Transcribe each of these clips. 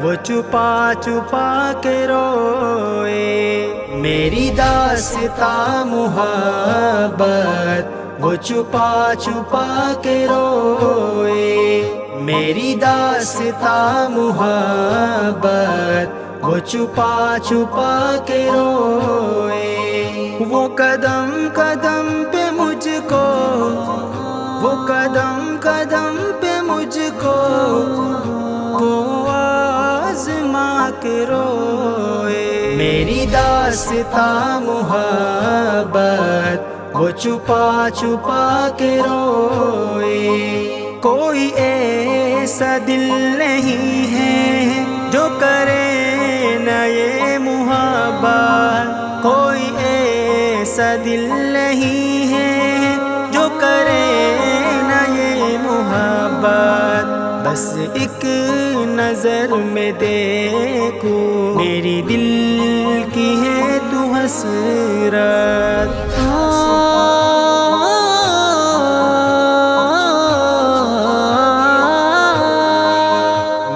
وہ چھپا چھپا کے روئے، میری داستاں محبت وہ چھپا چھپا کے روئے، میری داستاں محبت وہ چھپا چھپا کے روئے، وہ قدم قدم پہ مجھ کو، وہ قدم قدم پہ مجھ کو وہ آزما کے روئے، میری داستاں محبت وہ چھپا چھپا کے روئے، کوئی ایسا دل نہیں ہے جو کرے نہ یہ محبت، کوئی ایسا دل نہیں ہے جو کرے نہ یہ محبت، بس ایک نظر میں دیکھو میری دل کی ہے تو حسرت،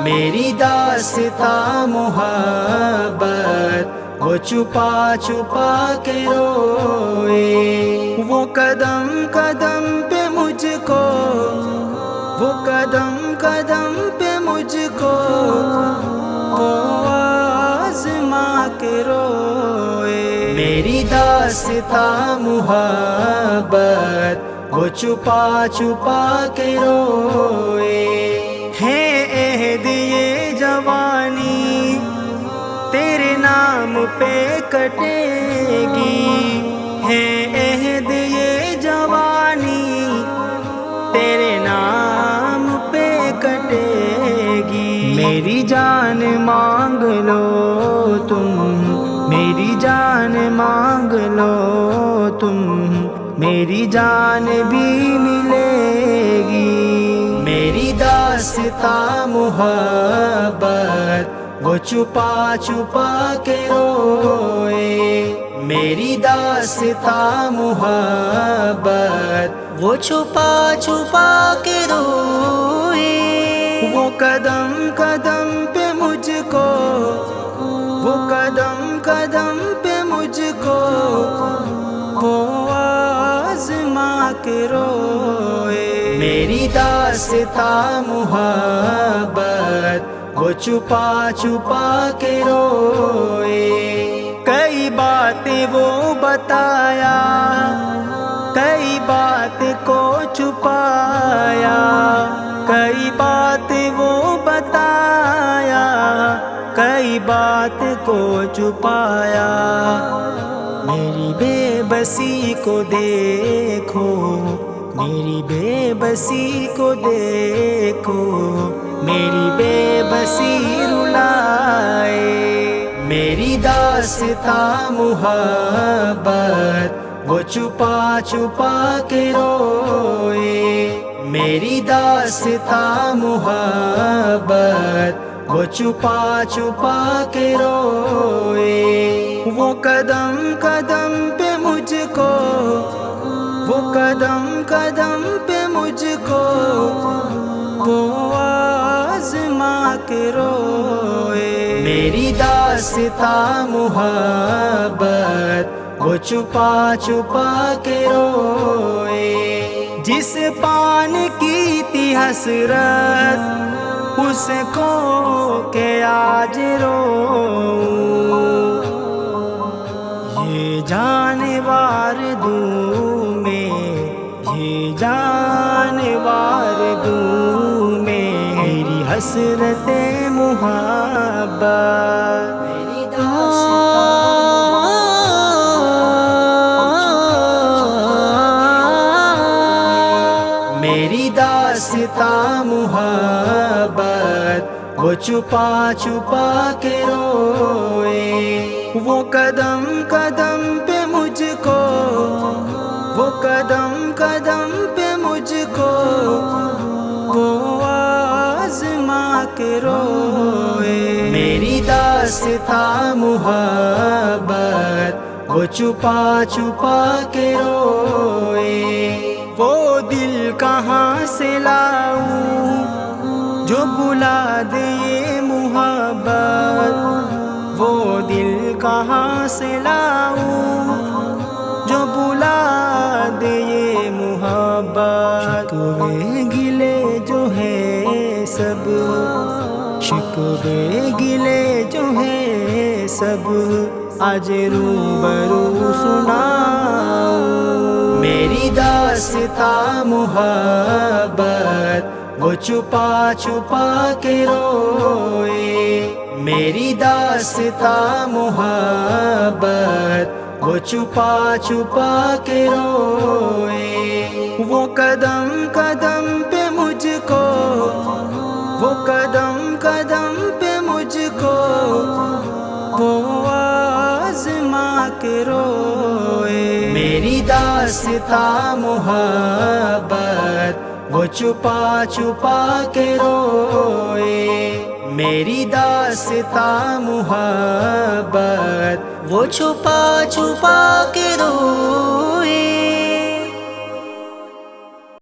میری داستاں محبت وہ چھپا چھپا کے روئے، وہ قدم قدم پہ مجھ کو، وہ قدم قدم پہ مجھ کو وہ آزما کے روئے، میری داستاں محبت وہ چھپا چھپا کے روئے، ہے عہد یہ جوانی تیرے نام پہ کٹے گی، ہے عہد یہ جوانی تیرے نام پہ کٹے گی، میری جان مانگ لو تم، میری جان مانگ لو تم، میری جان بھی ملے گی، میری داستاں محبت وہ چھپا چھپا کے روئے، میری داستاں محبت وہ چھپا چھپا کے روئے، وہ قدم قدم پہ مجھ کو، وہ قدم قدم پہ مجھ کو وہ آزما کے روئے، میری داستاں محبت وہ چھپا چھپا کے روئے، کئی باتیں وہ بتایا، کئی بات کو چھپایا، کئی بات وہ بتایا، کئی بات کو چھپایا، میری بے بسی کو دیکھو، میری بے بسی کو دیکھو، میری بے بسی رلائے، میری داستاں محبت وہ چھپا چھپا کے روئے، میری داستاں محبت وہ چھپا چھپا کے روئے، وہ قدم قدم پہ مجھ کو، وہ قدم قدم پہ مجھ کو وہ آزما کے روئے، میری داستاں محبت وہ چھپا چھپا کے روئے، جس پان کی تھی حسرت اس کو کہ آج رو، یہ جانور دوں میں، یہ جانور دوں میں میری حسرت محبت، میری داستاں محبت وہ چھپا چھپا کے روئے، وہ قدم قدم پہ مجھ کو، وہ قدم قدم پہ مجھ کو وہ آزما کے روئے، میری داستاں محبت وہ چھپا چھپا کے روئے، وہ دل کہاں سے لاؤں جو بلا دے یہ محبت، کہاں سے لاؤں جو بلا دے یہ محبت، شکوے گلے جو ہے سب، شکوے گلے جو ہے سب آج روبرو سناؤں۔ میری داستاں محبت وہ چھپا چھپا کے روئے، میری داستاں محبت وہ چھپا چھپا کے روئے، وہ قدم قدم پہ مجھ کو، وہ قدم قدم پہ مجھ کو وہ آزما کے روئے۔ میری داستاں محبت وہ چھپا چھپا کے روئے، میری داستاں محبت وہ چھپا چھپا کے روئے۔